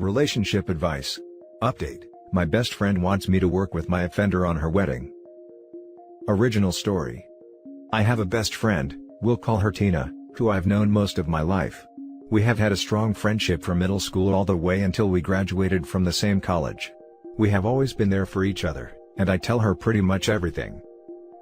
Relationship advice. Update: my best friend wants me to work with my offender on her wedding. Original story. I have a best friend, we'll call her Tina, who I've known most of my life. We have had a strong friendship from middle school all the way until we graduated from the same college. We have always been there for each other, and I tell her pretty much everything.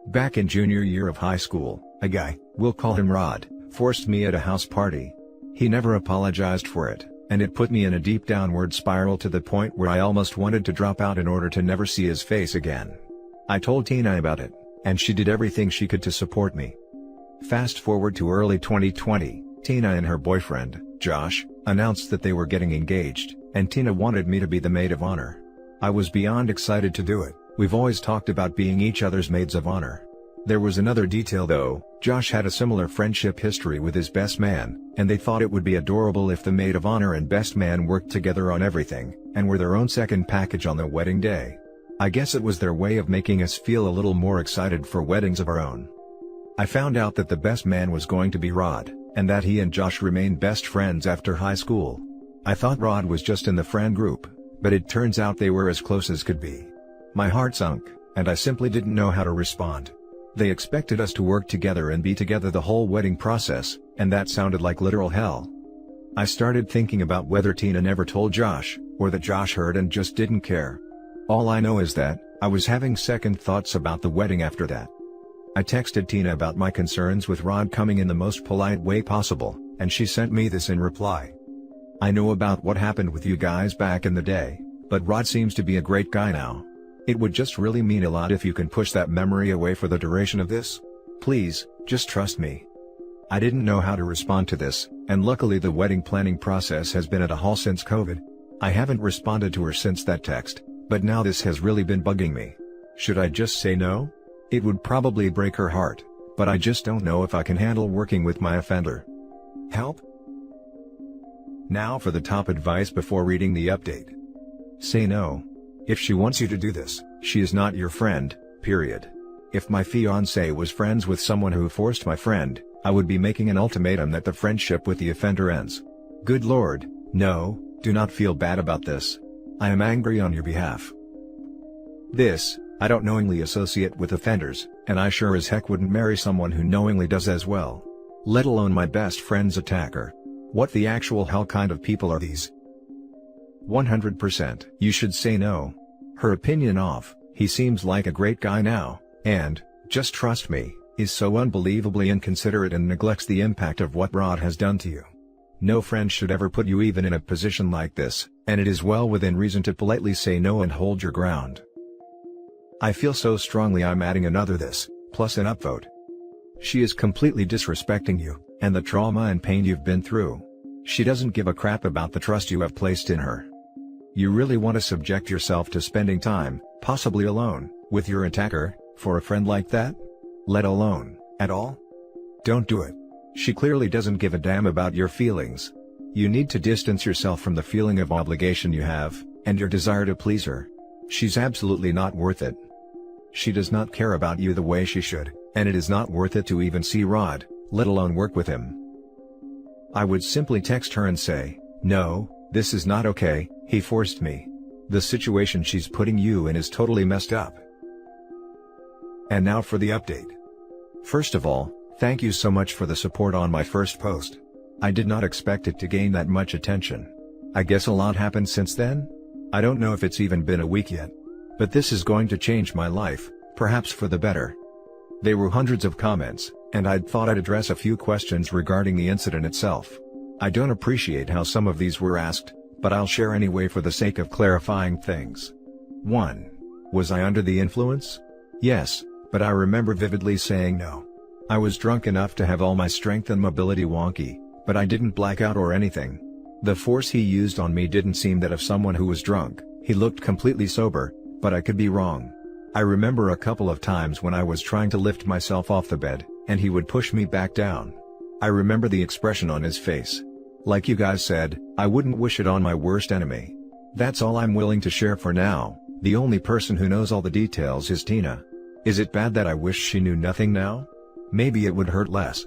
Back in junior year of high school, a guy, we'll call him Rod, forced me at a house party. He never apologized for it, and it put me in a deep downward spiral to the point where I almost wanted to drop out in order to never see his face again. I told Tina about it, and she did everything she could to support me. Fast forward to early 2020, Tina and her boyfriend, Josh, announced that they were getting engaged, and Tina wanted me to be the maid of honor. I was beyond excited to do it. We've always talked about being each other's maids of honor. There was another detail though: Josh had a similar friendship history with his best man, and they thought it would be adorable if the maid of honor and best man worked together on everything, and were their own second package on the wedding day. I guess it was their way of making us feel a little more excited for weddings of our own. I found out that the best man was going to be Rod, and that he and Josh remained best friends after high school. I thought Rod was just in the friend group, but it turns out they were as close as could be. My heart sunk, and I simply didn't know how to respond. They expected us to work together and be together the whole wedding process, and that sounded like literal hell. I started thinking about whether Tina never told Josh, or that Josh heard and just didn't care. All I know is that I was having second thoughts about the wedding after that. I texted Tina about my concerns with Rod coming in the most polite way possible, and she sent me this in reply. I know about what happened with you guys back in the day, but Rod seems to be a great guy now. It would just really mean a lot if you can push that memory away for the duration of this. Please, just trust me. I didn't know how to respond to this, and luckily the wedding planning process has been at a halt since COVID. I haven't responded to her since that text, but now this has really been bugging me. Should I just say no? It would probably break her heart, but I just don't know if I can handle working with my offender. Help? Now for the top advice before reading the update. Say no. If she wants you to do this, she is not your friend, period. If my fiancé was friends with someone who forced my friend, I would be making an ultimatum that the friendship with the offender ends. Good Lord, no, do not feel bad about this. I am angry on your behalf. I don't knowingly associate with offenders, and I sure as heck wouldn't marry someone who knowingly does as well. Let alone my best friend's attacker. What the actual hell kind of people are these? 100%. You should say no. Her opinion of, he seems like a great guy now, and, just trust me, is so unbelievably inconsiderate and neglects the impact of what Rod has done to you. No friend should ever put you even in a position like this, and it is well within reason to politely say no and hold your ground. I feel so strongly I'm adding another this, plus an upvote. She is completely disrespecting you, and the trauma and pain you've been through. She doesn't give a crap about the trust you have placed in her. You really want to subject yourself to spending time, possibly alone, with your attacker, for a friend like that? Let alone, at all? Don't do it. She clearly doesn't give a damn about your feelings. You need to distance yourself from the feeling of obligation you have, and your desire to please her. She's absolutely not worth it. She does not care about you the way she should, and it is not worth it to even see Rod, let alone work with him. I would simply text her and say, no, this is not okay, he forced me. The situation she's putting you in is totally messed up. And now for the update. First of all, thank you so much for the support on my first post. I did not expect it to gain that much attention. I guess a lot happened since then? I don't know if it's even been a week yet. But this is going to change my life, perhaps for the better. There were hundreds of comments, and I'd thought I'd address a few questions regarding the incident itself. I don't appreciate how some of these were asked, but I'll share anyway for the sake of clarifying things. 1. Was I under the influence? Yes, but I remember vividly saying no. I was drunk enough to have all my strength and mobility wonky, but I didn't black out or anything. The force he used on me didn't seem that of someone who was drunk. He looked completely sober, but I could be wrong. I remember a couple of times when I was trying to lift myself off the bed, and he would push me back down. I remember the expression on his face. Like you guys said, I wouldn't wish it on my worst enemy. That's all I'm willing to share for now. The only person who knows all the details is Tina. Is it bad that I wish she knew nothing now? Maybe it would hurt less.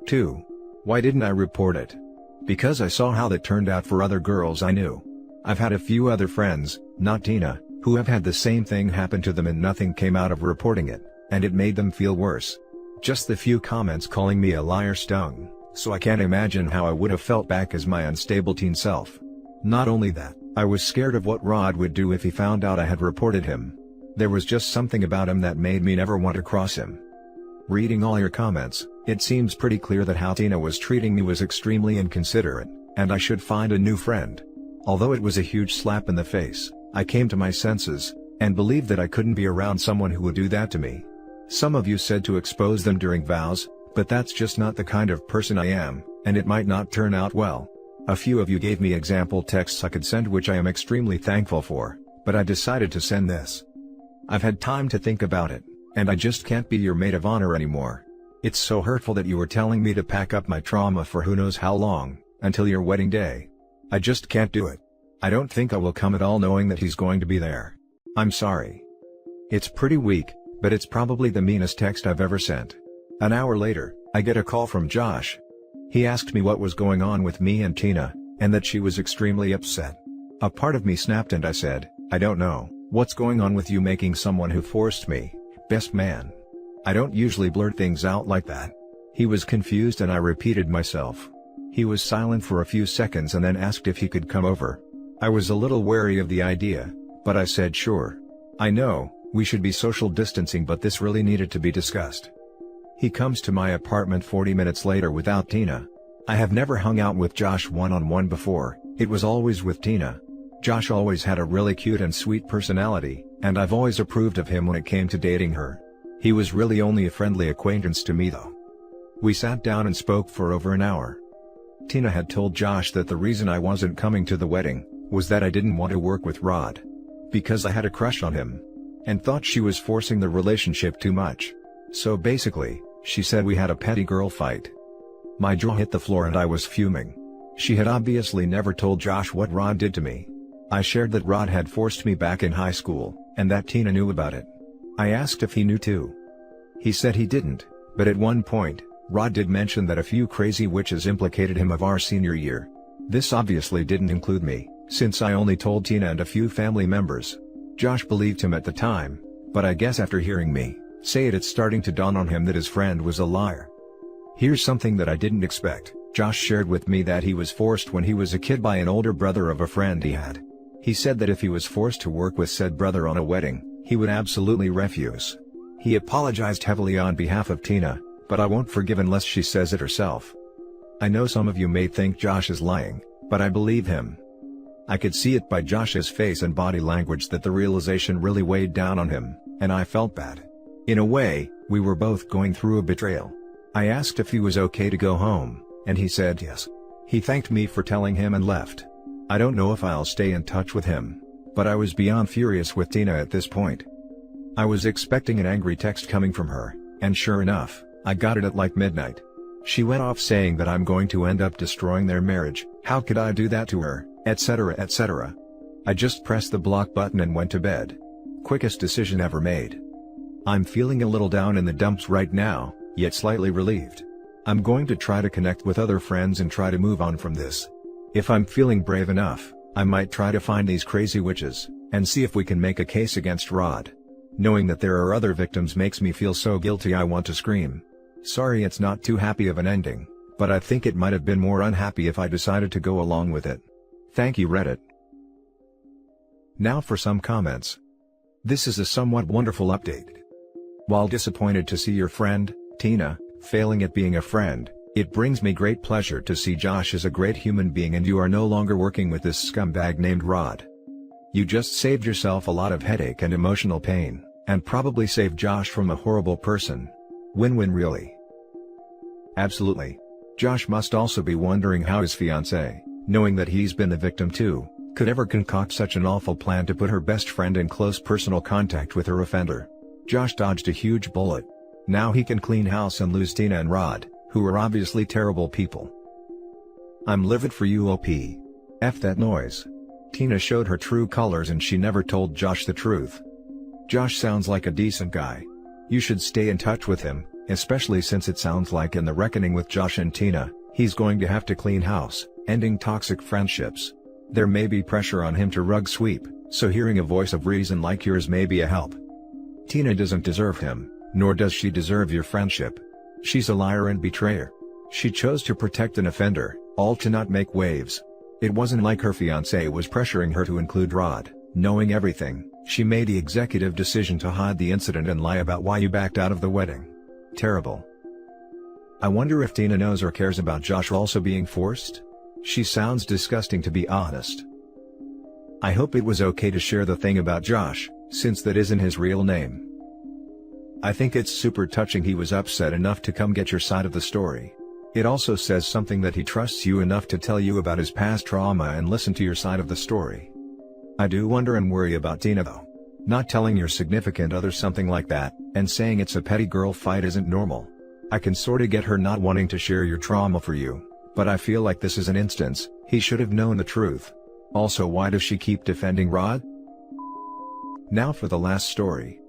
2. Why didn't I report it? Because I saw how that turned out for other girls I knew. I've had a few other friends, not Tina, who have had the same thing happen to them and nothing came out of reporting it, and it made them feel worse. Just the few comments calling me a liar stung, so I can't imagine how I would have felt back as my unstable teen self. Not only that, I was scared of what Rod would do if he found out I had reported him. There was just something about him that made me never want to cross him. Reading all your comments, it seems pretty clear that how Tina was treating me was extremely inconsiderate, and I should find a new friend. Although it was a huge slap in the face, I came to my senses, and believed that I couldn't be around someone who would do that to me. Some of you said to expose them during vows, but that's just not the kind of person I am, and it might not turn out well. A few of you gave me example texts I could send, which I am extremely thankful for, but I decided to send this. I've had time to think about it, and I just can't be your maid of honor anymore. It's so hurtful that you were telling me to pack up my trauma for who knows how long, until your wedding day. I just can't do it. I don't think I will come at all knowing that he's going to be there. I'm sorry. It's pretty weak, but it's probably the meanest text I've ever sent. An hour later, I get a call from Josh. He asked me what was going on with me and Tina, and that she was extremely upset. A part of me snapped and I said, I don't know, what's going on with you making someone who forced me, best man? I don't usually blurt things out like that. He was confused and I repeated myself. He was silent for a few seconds and then asked if he could come over. I was a little wary of the idea, but I said sure. I know, we should be social distancing, but this really needed to be discussed. He comes to my apartment 40 minutes later without Tina. I have never hung out with Josh one-on-one before, it was always with Tina. Josh always had a really cute and sweet personality, and I've always approved of him when it came to dating her. He was really only a friendly acquaintance to me though. We sat down and spoke for over an hour. Tina had told Josh that the reason I wasn't coming to the wedding was that I didn't want to work with Rod. Because I had a crush on him. And thought she was forcing the relationship too much. So basically, she said we had a petty girl fight. My jaw hit the floor and I was fuming. She had obviously never told Josh what Rod did to me. I shared that Rod had forced me back in high school, and that Tina knew about it. I asked if he knew too. He said he didn't, but at one point, Rod did mention that a few crazy witches implicated him of our senior year. This obviously didn't include me, since I only told Tina and a few family members. Josh believed him at the time, but I guess after hearing me say it, it's starting to dawn on him that his friend was a liar. Here's something that I didn't expect. Josh shared with me that he was forced when he was a kid by an older brother of a friend he had. He said that if he was forced to work with said brother on a wedding, he would absolutely refuse. He apologized heavily on behalf of Tina, but I won't forgive unless she says it herself. I know some of you may think Josh is lying, but I believe him. I could see it by Josh's face and body language that the realization really weighed down on him, and I felt bad. In a way, we were both going through a betrayal. I asked if he was okay to go home, and he said yes. He thanked me for telling him and left. I don't know if I'll stay in touch with him, but I was beyond furious with Tina at this point. I was expecting an angry text coming from her, and sure enough, I got it at like midnight. She went off saying that I'm going to end up destroying their marriage, how could I do that to her, etc. etc. I just pressed the block button and went to bed. Quickest decision ever made. I'm feeling a little down in the dumps right now, yet slightly relieved. I'm going to try to connect with other friends and try to move on from this. If I'm feeling brave enough, I might try to find these crazy witches, and see if we can make a case against Rod. Knowing that there are other victims makes me feel so guilty I want to scream. Sorry it's not too happy of an ending, but I think it might have been more unhappy if I decided to go along with it. Thank you Reddit. Now for some comments. This is a somewhat wonderful update. While disappointed to see your friend, Tina, failing at being a friend, it brings me great pleasure to see Josh is a great human being and you are no longer working with this scumbag named Rod. You just saved yourself a lot of headache and emotional pain, and probably saved Josh from a horrible person. Win-win really. Absolutely. Josh must also be wondering how his fiancée, knowing that he's been the victim too, could ever concoct such an awful plan to put her best friend in close personal contact with her offender. Josh dodged a huge bullet. Now he can clean house and lose Tina and Rod, who are obviously terrible people. I'm livid for you OP. F that noise. Tina showed her true colors and she never told Josh the truth. Josh sounds like a decent guy. You should stay in touch with him, especially since it sounds like in the reckoning with Josh and Tina, he's going to have to clean house, ending toxic friendships. There may be pressure on him to rug sweep, so hearing a voice of reason like yours may be a help. Tina doesn't deserve him, nor does she deserve your friendship. She's a liar and betrayer. She chose to protect an offender, all to not make waves. It wasn't like her fiancé was pressuring her to include Rod. Knowing everything, she made the executive decision to hide the incident and lie about why you backed out of the wedding. Terrible. I wonder if Tina knows or cares about Josh also being forced? She sounds disgusting, to be honest. I hope it was okay to share the thing about Josh, since that isn't his real name. I think it's super touching he was upset enough to come get your side of the story. It also says something that he trusts you enough to tell you about his past trauma and listen to your side of the story. I do wonder and worry about Tina though. Not telling your significant other something like that, and saying it's a petty girl fight isn't normal. I can sorta get her not wanting to share your trauma for you, but I feel like this is an instance, he should have known the truth. Also, why does she keep defending Rod? Now for the last story.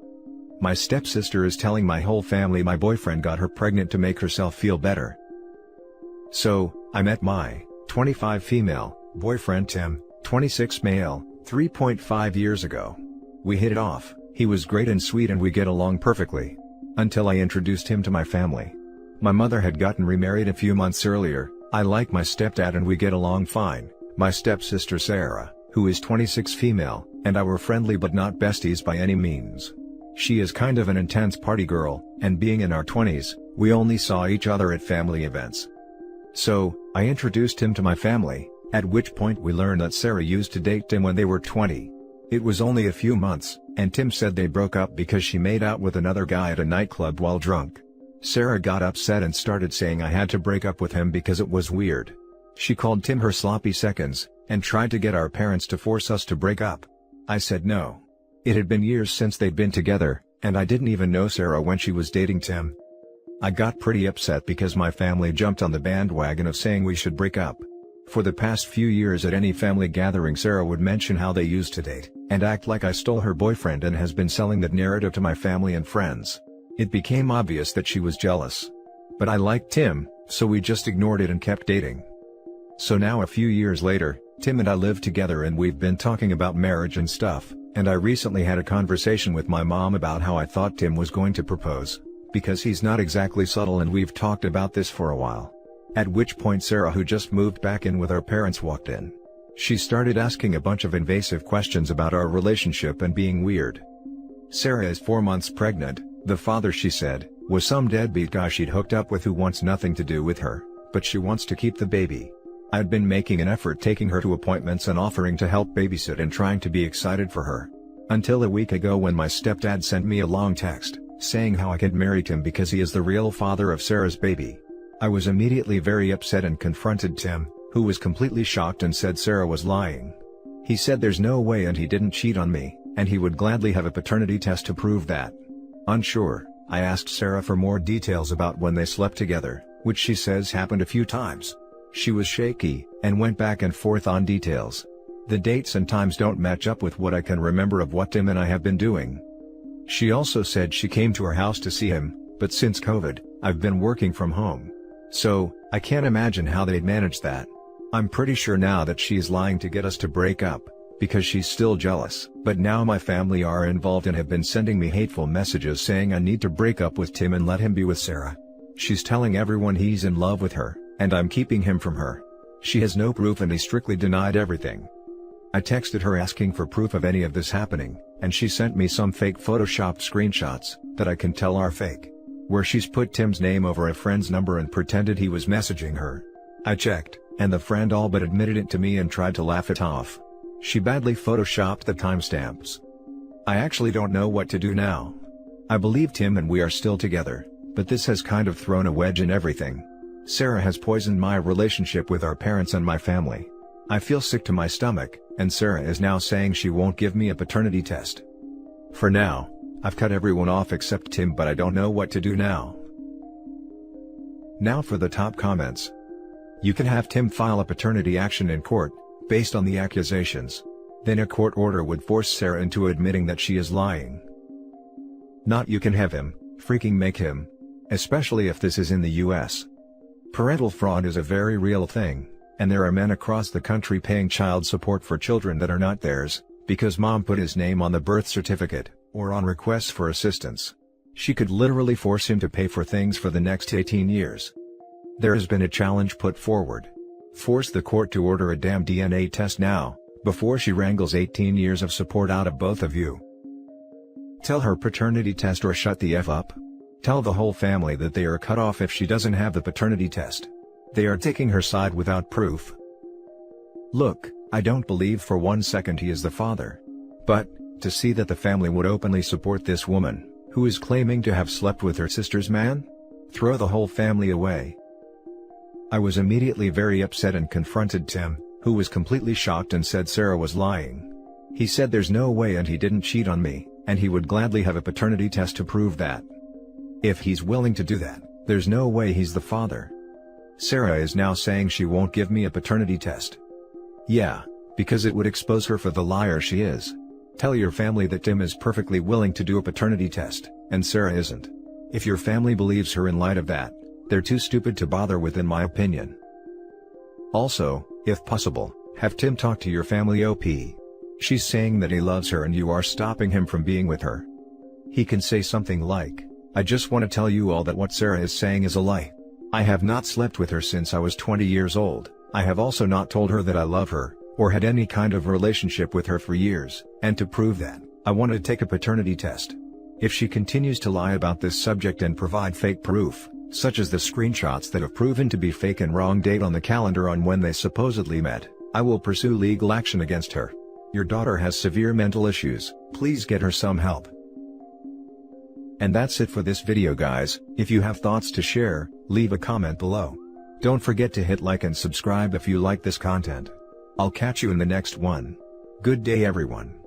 My stepsister is telling my whole family my boyfriend got her pregnant to make herself feel better. So, I met my 25 female boyfriend Tim, 26 male, 3.5 years ago. We hit it off, he was great and sweet and we get along perfectly. Until I introduced him to my family. My mother had gotten remarried a few months earlier. I like my stepdad and we get along fine. My stepsister Sarah, who is 26 female, and I were friendly but not besties by any means. She is kind of an intense party girl, and being in our 20s, we only saw each other at family events. So, I introduced him to my family, at which point we learned that Sarah used to date Tim when they were 20. It was only a few months, and Tim said they broke up because she made out with another guy at a nightclub while drunk. Sarah got upset and started saying I had to break up with him because it was weird. She called Tim her sloppy seconds, and tried to get our parents to force us to break up. I said no. It had been years since they'd been together, and I didn't even know Sarah when she was dating Tim. I got pretty upset because my family jumped on the bandwagon of saying we should break up. For the past few years at any family gathering Sarah would mention how they used to date, and act like I stole her boyfriend and has been selling that narrative to my family and friends. It became obvious that she was jealous. But I liked Tim, so we just ignored it and kept dating. So now a few years later, Tim and I live together and we've been talking about marriage and stuff, and I recently had a conversation with my mom about how I thought Tim was going to propose, because he's not exactly subtle and we've talked about this for a while. At which point Sarah, who just moved back in with our parents, walked in. She started asking a bunch of invasive questions about our relationship and being weird. Sarah is 4 months pregnant, the father, she said, was some deadbeat guy she'd hooked up with who wants nothing to do with her, but she wants to keep the baby. I'd been making an effort taking her to appointments and offering to help babysit and trying to be excited for her. Until a week ago when my stepdad sent me a long text, saying how I could marry Tim because he is the real father of Sarah's baby. I was immediately very upset and confronted Tim, who was completely shocked and said Sarah was lying. He said there's no way and he didn't cheat on me, and he would gladly have a paternity test to prove that. Unsure, I asked Sarah for more details about when they slept together, which she says happened a few times. She was shaky, and went back and forth on details. The dates and times don't match up with what I can remember of what Tim and I have been doing. She also said she came to our house to see him, but since COVID, I've been working from home. So, I can't imagine how they'd manage that. I'm pretty sure now that she's lying to get us to break up, because she's still jealous. But now my family are involved and have been sending me hateful messages saying I need to break up with Tim and let him be with Sarah. She's telling everyone he's in love with her, and I'm keeping him from her. She has no proof and he strictly denied everything. I texted her asking for proof of any of this happening, and she sent me some fake photoshopped screenshots, that I can tell are fake, where she's put Tim's name over a friend's number and pretended he was messaging her. I checked, and the friend all but admitted it to me and tried to laugh it off. She badly photoshopped the timestamps. I actually don't know what to do now. I believe Tim and we are still together, but this has kind of thrown a wedge in everything. Sarah has poisoned my relationship with our parents and my family. I feel sick to my stomach, and Sarah is now saying she won't give me a paternity test. For now, I've cut everyone off except Tim, but I don't know what to do now. Now for the top comments. You can have Tim file a paternity action in court, based on the accusations. Then a court order would force Sarah into admitting that she is lying. Not you can have him, freaking make him. Especially if this is in the US. Parental fraud is a very real thing. And there are men across the country paying child support for children that are not theirs, because mom put his name on the birth certificate, or on requests for assistance. She could literally force him to pay for things for the next 18 years. There has been a challenge put forward. Force the court to order a damn DNA test now, before she wrangles 18 years of support out of both of you. Tell her paternity test or shut the F up. Tell the whole family that they are cut off if she doesn't have the paternity test. They are taking her side without proof. Look, I don't believe for 1 second he is the father. But, to see that the family would openly support this woman, who is claiming to have slept with her sister's man? Throw the whole family away. I was immediately very upset and confronted Tim, who was completely shocked and said Sarah was lying. He said there's no way and he didn't cheat on me, and he would gladly have a paternity test to prove that. If he's willing to do that, there's no way he's the father. Sarah is now saying she won't give me a paternity test. Yeah, because it would expose her for the liar she is. Tell your family that Tim is perfectly willing to do a paternity test, and Sarah isn't. If your family believes her in light of that, they're too stupid to bother with, in my opinion. Also, if possible, have Tim talk to your family OP. She's saying that he loves her and you are stopping him from being with her. He can say something like, I just want to tell you all that what Sarah is saying is a lie. I have not slept with her since I was 20 years old, I have also not told her that I love her, or had any kind of relationship with her for years, and to prove that, I want to take a paternity test. If she continues to lie about this subject and provide fake proof, such as the screenshots that have proven to be fake and wrong date on the calendar on when they supposedly met, I will pursue legal action against her. Your daughter has severe mental issues, please get her some help. And that's it for this video guys. If you have thoughts to share, leave a comment below. Don't forget to hit like and subscribe if you like this content. I'll catch you in the next one. Good day everyone.